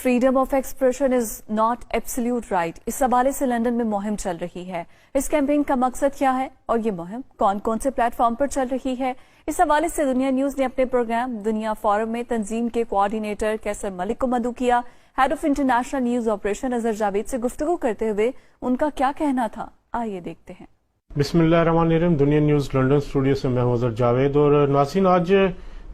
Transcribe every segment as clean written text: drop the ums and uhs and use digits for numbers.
Freedom of expression is not absolute right, اس حوالے سے لندن میں مہم چل رہی ہے۔ اس کیمپین کا مقصد کیا ہے اور یہ مہم کون کون سے پلیٹ فارم پر چل رہی ہے؟ اس حوالے سے دنیا نیوز نے اپنے پروگرام دنیا فورم میں تنظیم کے کوآرڈینیٹر کیسر ملک کو مدعو کیا۔ Head of international news operation Azhar Javed سے گفتگو کرتے ہوئے ان کا کیا کہنا تھا، آئیے دیکھتے ہیں۔ بسم اللہ الرحمن الرحیم۔ دنیا نیوز لنڈن اسٹوڈیو سے میں ہوں اظہر جاوید، اور ناظرین آج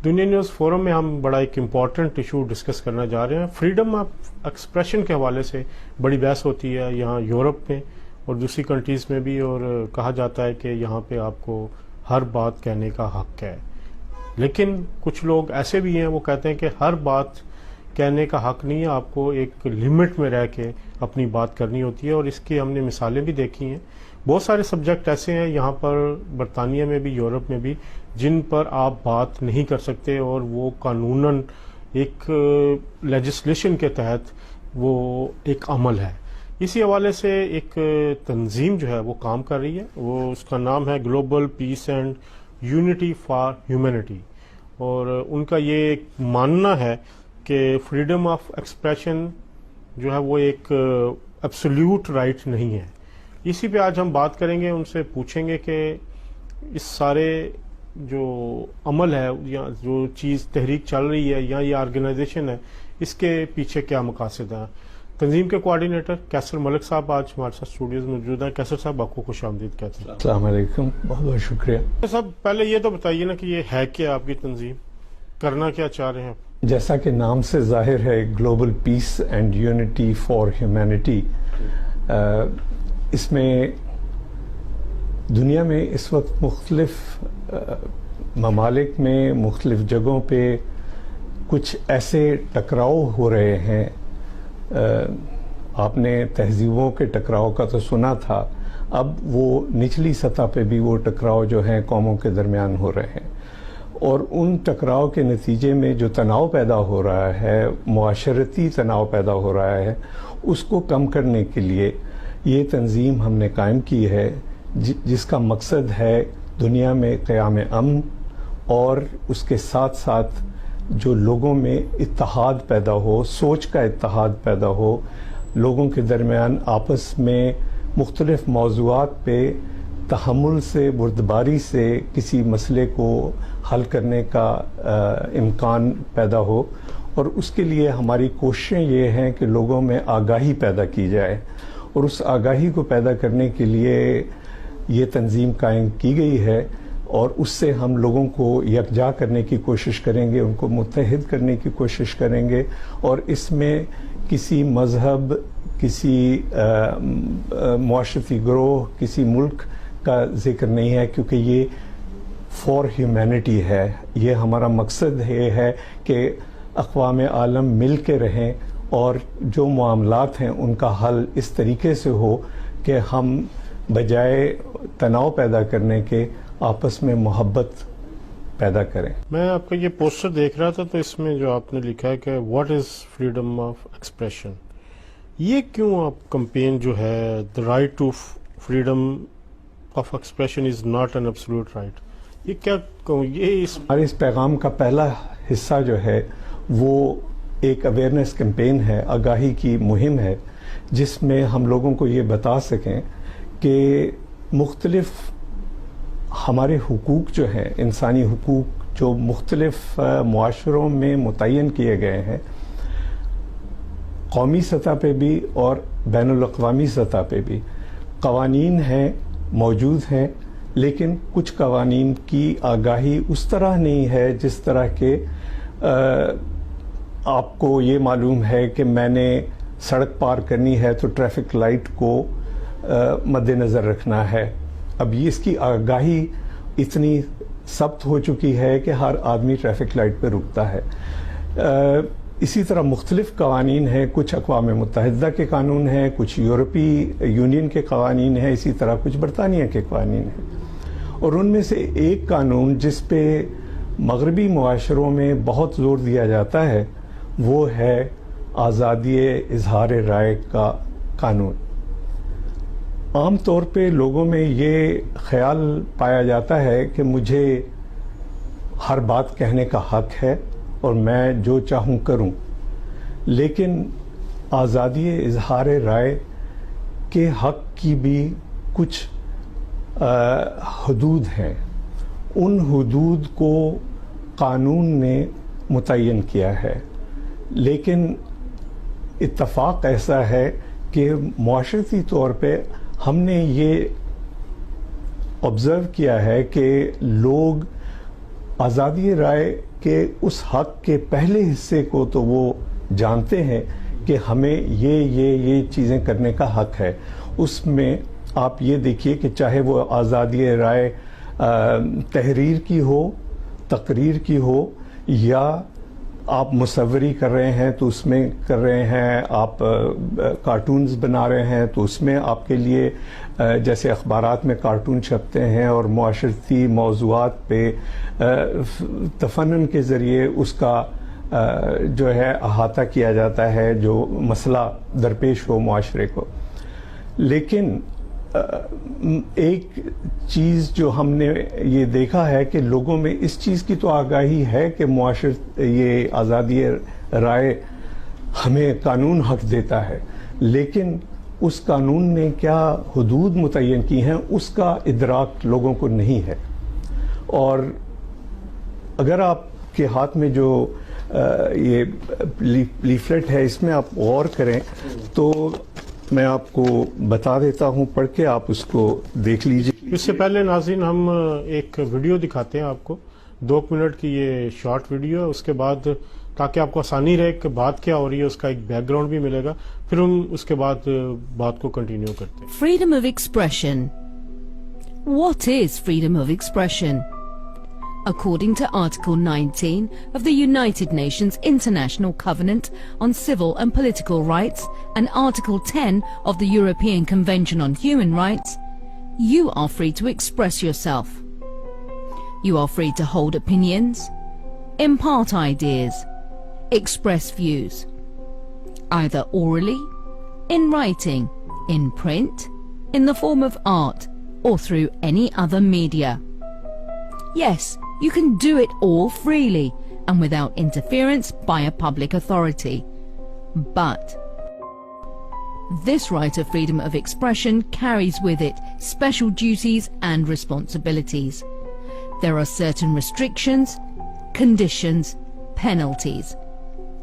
دنیا نیوز فورم میں ہم بڑا ایک امپورٹنٹ ایشو ڈسکس کرنا جا رہے ہیں۔ فریڈم آف ایکسپریشن کے حوالے سے بڑی بحث ہوتی ہے یہاں یورپ میں اور دوسری کنٹریز میں بھی، اور کہا جاتا ہے کہ یہاں پہ آپ کو ہر بات کہنے کا حق ہے، لیکن کچھ لوگ ایسے بھی ہیں وہ کہتے ہیں کہ ہر بات کہنے کا حق نہیں ہے، آپ کو ایک لمٹ میں رہ کے اپنی بات کرنی ہوتی ہے، اور اس کی ہم نے مثالیں بھی دیکھی ہیں۔ بہت سارے سبجیکٹ ایسے ہیں یہاں پر برطانیہ میں بھی یورپ میں بھی جن پر آپ بات نہیں کر سکتے، اور وہ قانوناً ایک لیجسلیشن کے تحت وہ ایک عمل ہے۔ اسی حوالے سے ایک تنظیم جو ہے وہ کام کر رہی ہے، وہ اس کا نام ہے global peace and unity for humanity, اور ان کا یہ ایک ماننا ہے کہ فریڈم آف ایکسپریشن جو ہے وہ ایک ایبسلیوٹ رائٹ نہیں ہے۔ اسی پہ آج ہم بات کریں گے، ان سے پوچھیں گے کہ اس سارے جو عمل ہے یا جو چیز تحریک چل رہی ہے یا یہ آرگنائزیشن ہے، اس کے پیچھے کیا مقاصد ہیں۔ تنظیم کے کوآرڈینیٹر کیسر ملک صاحب آج ہمارے ساتھ اسٹوڈیوز موجود ہیں۔ کیسر صاحب آپ کو خوش آمدید کہتے ہیں۔ السلام علیکم، بہت بہت شکریہ۔ صاحب پہلے یہ تو بتائیے نا کہ یہ ہے کیا آپ کی تنظیم، کرنا کیا چاہ رہے ہیں؟ جیسا کہ نام سے ظاہر ہے، global peace and unity for humanity, اس میں دنیا میں اس وقت مختلف ممالک میں مختلف جگہوں پہ کچھ ایسے ٹکراؤ ہو رہے ہیں۔ آپ نے تہذیبوں کے ٹکراؤ کا تو سنا تھا، اب وہ نچلی سطح پہ بھی وہ ٹکراؤ جو ہیں قوموں کے درمیان ہو رہے ہیں، اور ان ٹکراؤ کے نتیجے میں جو تناؤ پیدا ہو رہا ہے، معاشرتی تناؤ پیدا ہو رہا ہے، اس کو کم کرنے کے لیے یہ تنظیم ہم نے قائم کی ہے، جس کا مقصد ہے دنیا میں قیام امن، اور اس کے ساتھ ساتھ جو لوگوں میں اتحاد پیدا ہو، سوچ کا اتحاد پیدا ہو، لوگوں کے درمیان آپس میں مختلف موضوعات پہ تحمل سے، بردباری سے کسی مسئلے کو حل کرنے کا امکان پیدا ہو، اور اس کے لیے ہماری کوششیں یہ ہیں کہ لوگوں میں آگاہی پیدا کی جائے، اور اس آگاہی کو پیدا کرنے کے لیے یہ تنظیم قائم کی گئی ہے، اور اس سے ہم لوگوں کو یکجا کرنے کی کوشش کریں گے، ان کو متحد کرنے کی کوشش کریں گے، اور اس میں کسی مذہب، کسی معاشرتی گروہ، کسی ملک کا ذکر نہیں ہے، کیونکہ یہ فار ہیومینٹی ہے۔ یہ ہمارا مقصد یہ ہے کہ اقوام عالم مل کے رہیں، اور جو معاملات ہیں ان کا حل اس طریقے سے ہو کہ ہم بجائے تناؤ پیدا کرنے کے آپس میں محبت پیدا کریں۔ میں آپ کا یہ پوسٹر دیکھ رہا تھا، تو اس میں جو آپ نے لکھا ہے کہ what is freedom of expression, یہ کیوں آپ کمپین جو ہے the right to freedom of expression is not an absolute right, یہ کیا یہ ہمارے اس پیغام کا پہلا حصہ جو ہے وہ ایک اویئرنیس کیمپین ہے، آگاہی کی مہم ہے، جس میں ہم لوگوں کو یہ بتا سکیں کہ مختلف ہمارے حقوق جو ہیں، انسانی حقوق جو مختلف معاشروں میں متعین کیے گئے ہیں، قومی سطح پہ بھی اور بین الاقوامی سطح پہ بھی قوانین ہیں، موجود ہیں، لیکن کچھ قوانین کی آگاہی اس طرح نہیں ہے جس طرح کہ آپ کو یہ معلوم ہے کہ میں نے سڑک پار کرنی ہے تو ٹریفک لائٹ کو مد نظر رکھنا ہے۔ اب اس کی آگاہی اتنی سخت ہو چکی ہے کہ ہر آدمی ٹریفک لائٹ پہ رکتا ہے۔ اسی طرح مختلف قوانین ہیں، کچھ اقوام متحدہ کے قانون ہیں، کچھ یورپی یونین کے قوانین ہیں، اسی طرح کچھ برطانیہ کے قوانین ہیں، اور ان میں سے ایک قانون جس پہ مغربی معاشروں میں بہت زور دیا جاتا ہے وہ ہے آزادی اظہار رائے کا قانون۔ عام طور پہ لوگوں میں یہ خیال پایا جاتا ہے کہ مجھے ہر بات کہنے کا حق ہے اور میں جو چاہوں کروں، لیکن آزادی اظہار رائے کے حق کی بھی کچھ حدود ہیں. ان حدود کو قانون نے متعین کیا ہے، لیکن اتفاق ایسا ہے کہ معاشرتی طور پہ ہم نے یہ آبزرو کیا ہے کہ لوگ آزادی رائے کے اس حق کے پہلے حصے کو تو وہ جانتے ہیں کہ ہمیں یہ چیزیں کرنے کا حق ہے. اس میں آپ یہ دیکھیے کہ چاہے وہ آزادی رائے تحریر کی ہو، تقریر کی ہو، یا آپ مصوری کر رہے ہیں تو اس میں کر رہے ہیں، آپ کارٹونز بنا رہے ہیں تو اس میں آپ کے لیے جیسے اخبارات میں کارٹون چھپتے ہیں اور معاشرتی موضوعات پہ تفنن کے ذریعے اس کا جو ہے احاطہ کیا جاتا ہے جو مسئلہ درپیش ہو معاشرے کو. لیکن ایک چیز جو ہم نے یہ دیکھا ہے کہ لوگوں میں اس چیز کی تو آگاہی ہے کہ یہ آزادی رائے ہمیں قانون حق دیتا ہے، لیکن اس قانون نے کیا حدود متعین کی ہیں اس کا ادراک لوگوں کو نہیں ہے. اور اگر آپ کے ہاتھ میں جو یہ لیفلیٹ ہے اس میں آپ غور کریں تو میں آپ کو بتا دیتا ہوں، پڑھ کے آپ اس کو دیکھ لیجیے. اس سے پہلے ناظرین ہم ایک ویڈیو دکھاتے ہیں آپ کو، 2 منٹ کی یہ شارٹ ویڈیو ہے. اس کے بعد تاکہ آپ کو آسانی رہے کہ بات کیا ہو رہی ہے اس کا ایک بیک گراؤنڈ بھی ملے گا، پھر ہم اس کے بعد بات کو کنٹینیو کرتے ہیں. Freedom of expression. What is freedom of expression? According to Article 19 of the United Nations International Covenant on Civil and Political Rights and Article 10 of the European Convention on Human Rights, you are free to express yourself. You are free to hold opinions, impart ideas, express views, either orally, in writing, in print, in the form of art, or through any other media. Yes, you can do it all freely and without interference by a public authority. But this right of freedom of expression carries with it special duties and responsibilities. There are certain restrictions, conditions, penalties,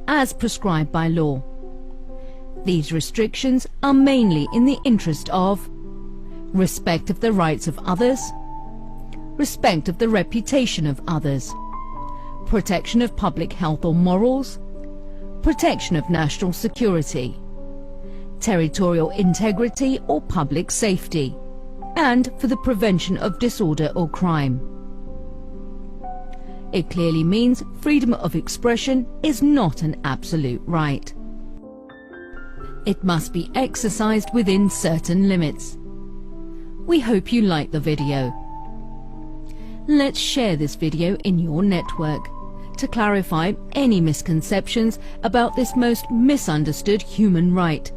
as prescribed by law. These restrictions are mainly in the interest of respect of the rights of others, respect of the reputation of others, protection of public health or morals, protection of national security, territorial integrity or public safety, and for the prevention of disorder or crime. It clearly means freedom of expression is not an absolute right. It must be exercised within certain limits. We hope you like the video. Let's share this video in your network to clarify any misconceptions about this most misunderstood human right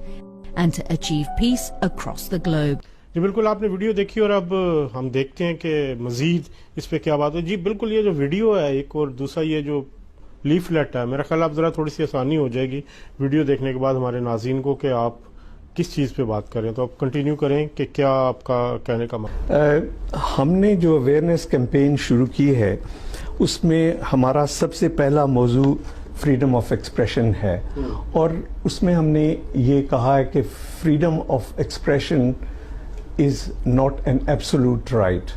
and to achieve peace across the globe. جی بالکل آپ نے video دیکھی اور اب ہم دیکھتے ہیں کہ مزید اس پہ کیا بات ہے. جی بالکل یہ جو ویڈیو ہے ایک، اور دوسرا یہ جو لیفلیٹ ہے، میرا خیال اب ذرا تھوڑی سی آسانی ہو جائے گی ویڈیو دیکھنے کے بعد ہمارے ناظرین کو کہ آپ کس چیز پہ بات کریں. تو آپ کنٹینیو کریں کہ کیا آپ کا کہنے کا مطلب. ہم نے جو اویئرنیس کیمپین شروع کی ہے اس میں ہمارا سب سے پہلا موضوع فریڈم آف ایکسپریشن ہے، اور اس میں ہم نے یہ کہا ہے کہ freedom of expression is not an absolute right,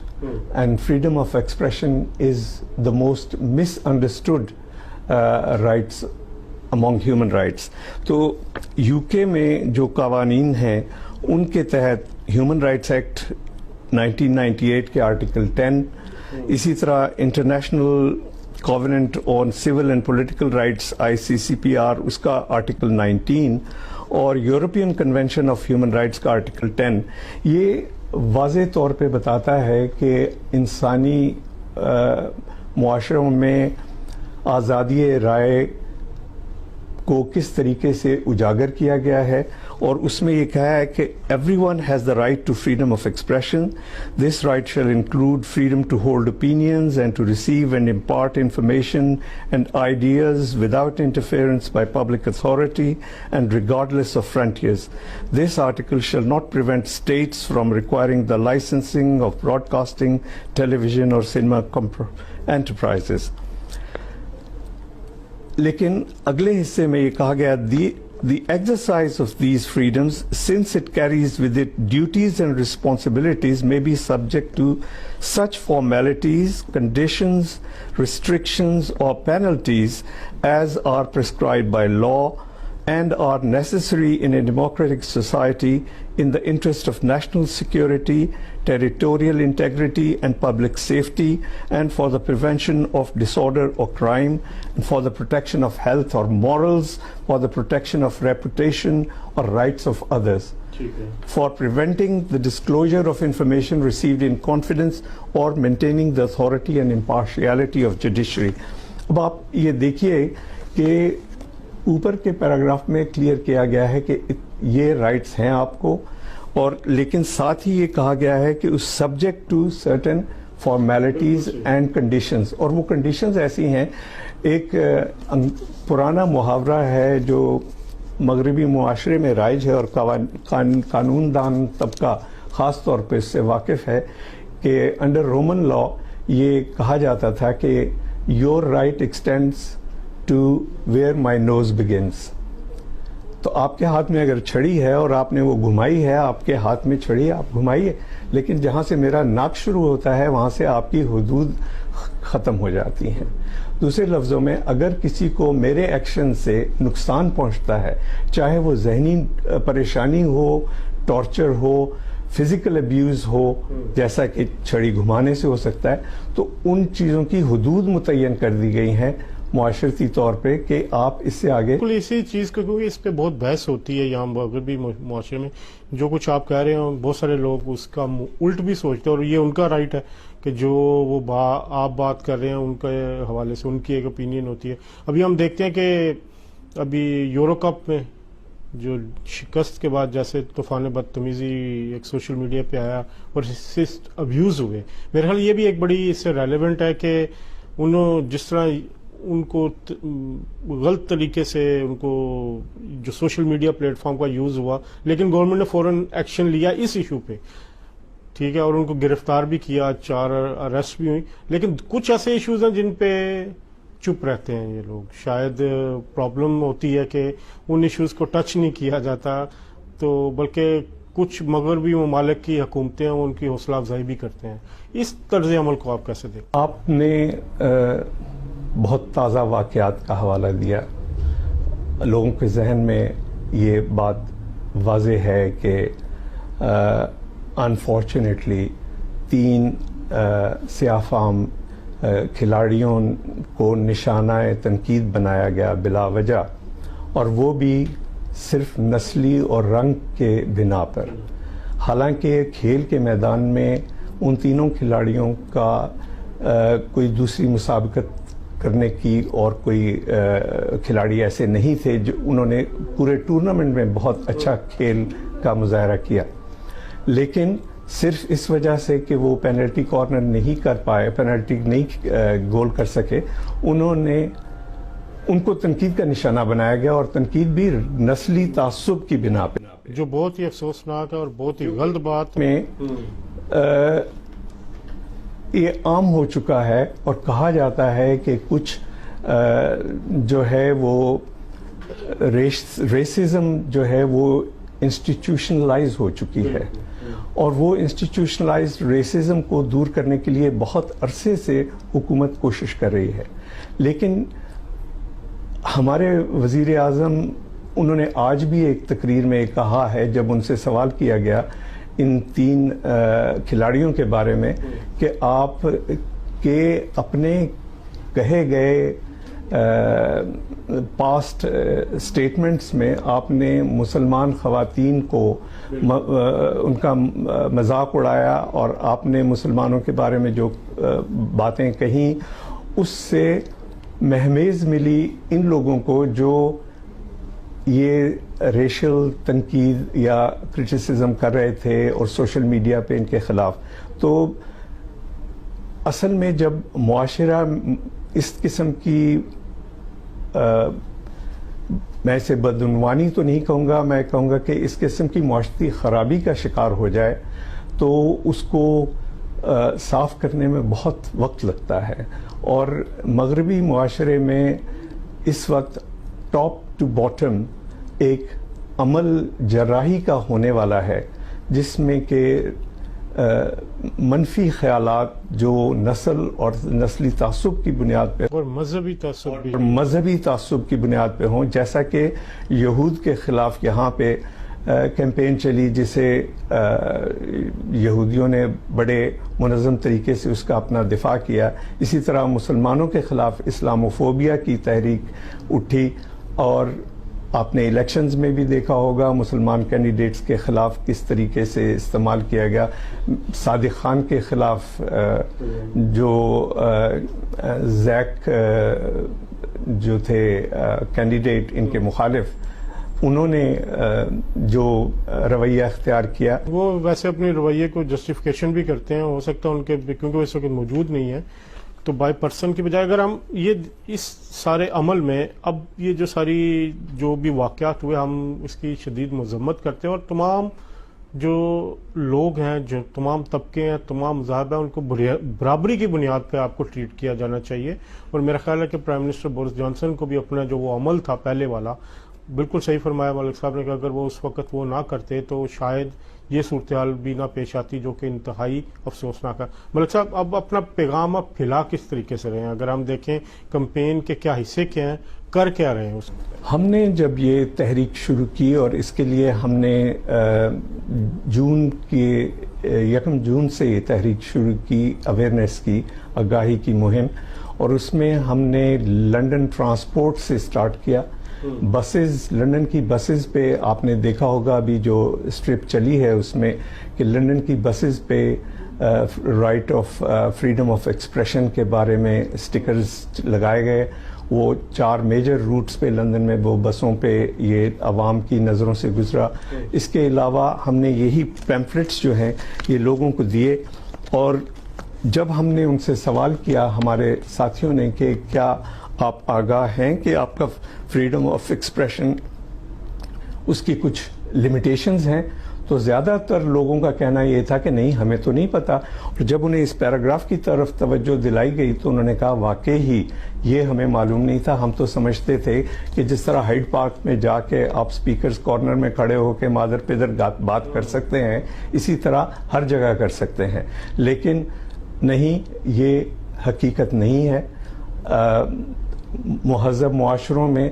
and freedom of expression is the most misunderstood rights among human rights. تو یو کے میں جو قوانین ہیں ان کے تحت ہیومن رائٹس ایکٹ 1998 کے آرٹیکل 10، اسی طرح international covenant on civil and political rights ICCPR اس کا آرٹیکل 19 اور European convention of human rights کا آرٹیکل 10، یہ واضح طور پہ بتاتا ہے کہ انسانی معاشروں میں آزادی رائے کو کس طریقے سے اجاگر کیا گیا ہے، اور اس میں یہ کہا ہے کہ everyone has the right to freedom of expression. This right shall include freedom to hold opinions and to receive and impart information and ideas without interference by public authority and regardless of frontiers. This article shall not prevent states from requiring the licensing of broadcasting television اور cinema enterprises. لیکن اگلے حصے میں یہ کہا گیا the exercise of these freedoms, since it carries with it duties and responsibilities, may be subject to such formalities, conditions, restrictions or penalties as are prescribed by law and are necessary in a democratic society in the interest of national security, territorial integrity and public safety, and for the prevention of disorder or crime, and for the protection of health or morals, for the protection of reputation or rights of others, for preventing the disclosure of information received in confidence or maintaining the authority and impartiality of judiciary. اب آپ یہ دیکھیے کہ اوپر کے paragraph میں clear کیا گیا ہے کہ یہ رائٹس ہیں آپ کو، اور لیکن ساتھ ہی یہ کہا گیا ہے کہ اس subject to certain formalities and conditions. اور وہ کنڈیشنز ایسی ہیں، ایک پرانا محاورہ ہے جو مغربی معاشرے میں رائج ہے اور قانون دان طبقہ خاص طور پہ اس سے واقف ہے، کہ انڈر رومن لا یہ کہا جاتا تھا کہ your right extends to where my nose begins. تو آپ کے ہاتھ میں اگر چھڑی ہے اور آپ نے وہ گھمائی ہے، آپ کے ہاتھ میں چھڑی ہے، آپ گھمائیے، لیکن جہاں سے میرا ناک شروع ہوتا ہے وہاں سے آپ کی حدود ختم ہو جاتی ہیں. دوسرے لفظوں میں اگر کسی کو میرے ایکشن سے نقصان پہنچتا ہے، چاہے وہ ذہنی پریشانی ہو، ٹارچر ہو، فزیکل ابیوز ہو، جیسا کہ چھڑی گھمانے سے ہو سکتا ہے، تو ان چیزوں کی حدود متعین کر دی گئی ہیں معاشرتی طور پہ کہ آپ اس سے آگے. بالکل اسی چیز کو، کیونکہ اس پہ بہت بحث ہوتی ہے یہاں مغربی معاشرے میں. جو کچھ آپ کہہ رہے ہیں بہت سارے لوگ اس کا الٹ بھی سوچتے ہیں، اور یہ ان کا رائٹ ہے کہ جو وہ آپ بات کر رہے ہیں ان کے حوالے سے ان کی ایک اوپینین ہوتی ہے. ابھی ہم دیکھتے ہیں کہ ابھی یورو کپ میں جو شکست کے بعد جیسے طوفان بدتمیزی ایک سوشل میڈیا پہ آیا اور اس سے ابیوز ہوئے، میرے خیال یہ بھی ایک بڑی اس سے ریلیونٹ ہے کہ انہوں جس طرح ان کو غلط طریقے سے ان کو جو سوشل میڈیا پلیٹ فارم کا یوز ہوا، لیکن گورنمنٹ نے فوراً ایکشن لیا اس ایشو پہ، ٹھیک ہے، اور ان کو گرفتار بھی کیا، 4 اریسٹ بھی ہوئی. لیکن کچھ ایسے ایشوز ہیں جن پہ چپ رہتے ہیں یہ لوگ. شاید پرابلم ہوتی ہے کہ ان ایشوز کو ٹچ نہیں کیا جاتا، تو بلکہ کچھ مغربی ممالک کی حکومتیں ان کی حوصلہ افزائی بھی کرتے ہیں. اس طرز عمل کو آپ کیسے دیکھتے ہیں؟ آپ نے بہت تازہ واقعات کا حوالہ دیا. لوگوں کے ذہن میں یہ بات واضح ہے کہ انفارچونیٹلی 3 سیاہ فام کھلاڑیوں کو نشانہ تنقید بنایا گیا بلا وجہ، اور وہ بھی صرف نسلی اور رنگ کے بنا پر. حالانکہ کھیل کے میدان میں ان تینوں کھلاڑیوں کا کوئی دوسری مسابقت کرنے کی اور کوئی کھلاڑی ایسے نہیں تھے جو انہوں نے پورے ٹورنامنٹ میں بہت اچھا کھیل کا مظاہرہ کیا، لیکن صرف اس وجہ سے کہ وہ پینلٹی کارنر نہیں کر پائے، پینلٹی نہیں گول کر سکے، ان کو تنقید کا نشانہ بنایا گیا، اور تنقید بھی نسلی تعصب کی بنا پہ، جو بہت ہی افسوسناک ہے اور بہت ہی غلط بات میں یہ عام ہو چکا ہے. اور کہا جاتا ہے کہ کچھ جو ہے وہ ریسزم جو ہے وہ انسٹیٹیوشنلائز ہو چکی ہے، اور وہ انسٹیٹیوشنلائز ریسزم کو دور کرنے کے لیے بہت عرصے سے حکومت کوشش کر رہی ہے. لیکن ہمارے وزیر اعظم انہوں نے آج بھی ایک تقریر میں کہا ہے، جب ان سے سوال کیا گیا ان 3 کھلاڑیوں کے بارے میں، کہ آپ کے اپنے کہے گئے پاسٹ سٹیٹمنٹس میں آپ نے مسلمان خواتین کو ان کا مذاق اڑایا، اور آپ نے مسلمانوں کے بارے میں جو باتیں کہیں اس سے مہمیز ملی ان لوگوں کو جو یہ ریشل تنقید یا کرٹیسزم کر رہے تھے اور سوشل میڈیا پہ ان کے خلاف. تو اصل میں جب معاشرہ اس قسم کی میں اسے بدعنوانی تو نہیں کہوں گا، میں کہوں گا کہ اس قسم کی معاشرتی خرابی کا شکار ہو جائے تو اس کو صاف کرنے میں بہت وقت لگتا ہے. اور مغربی معاشرے میں اس وقت ٹاپ ٹو باٹم ایک عمل جراحی کا ہونے والا ہے، جس میں کہ منفی خیالات جو نسل اور نسلی تعصب کی بنیاد پہ اور مذہبی تعصب کی بنیاد پہ ہوں، جیسا کہ یہود کے خلاف یہاں پہ کیمپین چلی، جسے یہودیوں نے بڑے منظم طریقے سے اس کا اپنا دفاع کیا. اسی طرح مسلمانوں کے خلاف اسلاموفوبیا کی تحریک اٹھی، اور آپ نے الیکشنز میں بھی دیکھا ہوگا مسلمان کینڈیڈیٹس کے خلاف کس طریقے سے استعمال کیا گیا. صادق خان کے خلاف جو زیک جو تھے کینڈیڈیٹ ان کے مخالف، انہوں نے جو رویہ اختیار کیا، وہ ویسے اپنے رویے کو جسٹیفیکیشن بھی کرتے ہیں. ہو سکتا ہے ان کے کیونکہ وہ اس وقت موجود نہیں ہے، تو بائی پرسن کی بجائے اگر ہم یہ اس سارے عمل میں اب یہ جو بھی واقعات ہوئے، ہم اس کی شدید مذمت کرتے ہیں، اور تمام جو لوگ ہیں، جو تمام طبقے ہیں، تمام مذاہب ہیں، ان کو برابری کی بنیاد پہ آپ کو ٹریٹ کیا جانا چاہیے. اور میرا خیال ہے کہ پرائم منسٹر بورس جانسن کو بھی اپنا جو وہ عمل تھا پہلے والا، بالکل صحیح فرمایا ملک صاحب نے کہ اگر وہ اس وقت وہ نہ کرتے تو شاید یہ صورتحال بھی نہ پیش آتی، جو کہ انتہائی افسوسناک ہے. ملک صاحب، اب اپنا پیغام آپ پھیلا کس طریقے سے رہے ہیں؟ اگر ہم دیکھیں کمپین کے کیا حصے کیا ہیں، کر کیا رہے ہیں؟ ہم نے جب یہ تحریک شروع کی، اور اس کے لیے ہم نے یکم جون سے یہ تحریک شروع کی، اویئرنیس کی، آگاہی کی مہم، اور اس میں ہم نے لنڈن ٹرانسپورٹ سے سٹارٹ کیا. بسز، لنڈن کی بسز پہ آپ نے دیکھا ہوگا ابھی جو اسٹرپ چلی ہے اس میں کہ لنڈن کی بسز پہ right of freedom of expression کے بارے میں سٹیکرز لگائے گئے. وہ 4 میجر روٹس پہ لندن میں وہ بسوں پہ یہ عوام کی نظروں سے گزرا. اس کے علاوہ ہم نے یہی پیمفلٹس جو ہیں یہ لوگوں کو دیے، اور جب ہم نے ان سے سوال کیا ہمارے ساتھیوں نے کہ کیا آپ آگاہ ہیں کہ آپ کا فریڈم آف ایکسپریشن اس کی کچھ لمیٹیشنز ہیں، تو زیادہ تر لوگوں کا کہنا یہ تھا کہ نہیں، ہمیں تو نہیں پتا. اور جب انہیں اس پیراگراف کی طرف توجہ دلائی گئی تو انہوں نے کہا واقعی ہی یہ ہمیں معلوم نہیں تھا. ہم تو سمجھتے تھے کہ جس طرح ہائیڈ پارک میں جا کے آپ سپیکرز کارنر میں کھڑے ہو کے مادر پدر بات کر سکتے ہیں، اسی طرح ہر جگہ کر سکتے ہیں. لیکن نہیں، یہ حقیقت نہیں ہے. مہذب معاشروں میں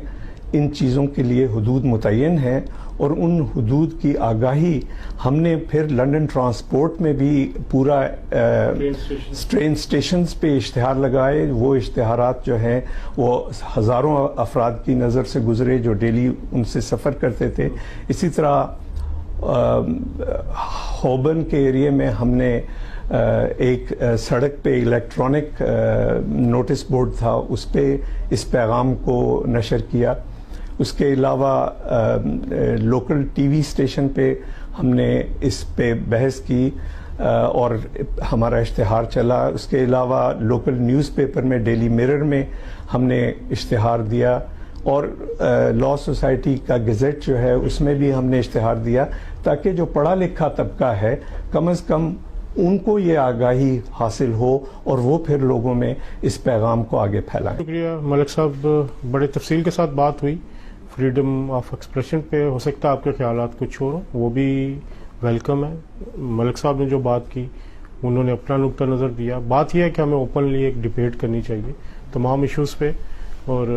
ان چیزوں کے لیے حدود متعین ہیں، اور ان حدود کی آگاہی ہم نے پھر لنڈن ٹرانسپورٹ میں بھی پورا ٹرین اسٹیشنز پہ اشتہار لگائے. وہ اشتہارات جو ہیں وہ ہزاروں افراد کی نظر سے گزرے جو ڈیلی ان سے سفر کرتے تھے. اسی طرح ہوبن کے ایریے میں ہم نے ایک سڑک پہ الیکٹرانک نوٹس بورڈ تھا، اس پہ اس پیغام کو نشر کیا. اس کے علاوہ لوکل ٹی وی اسٹیشن پہ ہم نے اس پہ بحث کی اور ہمارا اشتہار چلا. اس کے علاوہ لوکل نیوز پیپر میں ڈیلی میرر میں ہم نے اشتہار دیا، اور لاء سوسائٹی کا گزٹ جو ہے اس میں بھی ہم نے اشتہار دیا، تاکہ جو پڑھا لکھا طبقہ ہے کم از کم ان کو یہ آگاہی حاصل ہو اور وہ پھر لوگوں میں اس پیغام کو آگے پھیلائیں. شکریہ ملک صاحب، بڑے تفصیل کے ساتھ بات ہوئی فریڈم آف ایکسپریشن پہ. ہو سکتا ہے آپ کے خیالات کچھ اور ہوں، وہ بھی ویلکم ہے. ملک صاحب نے جو بات کی انہوں نے اپنا نقطہ نظر دیا. بات یہ ہے کہ ہمیں اوپنلی ایک ڈبیٹ کرنی چاہیے تمام ایشوز پہ، اور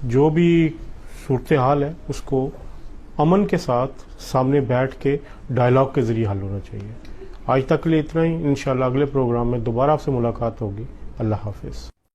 جو بھی صورتحال ہے اس کو امن کے ساتھ سامنے بیٹھ کے ڈائلاگ کے ذریعے حل ہونا چاہیے. آج تک کے لیے اتنا ہی. انشاءاللہ اگلے پروگرام میں دوبارہ آپ سے ملاقات ہوگی. اللہ حافظ.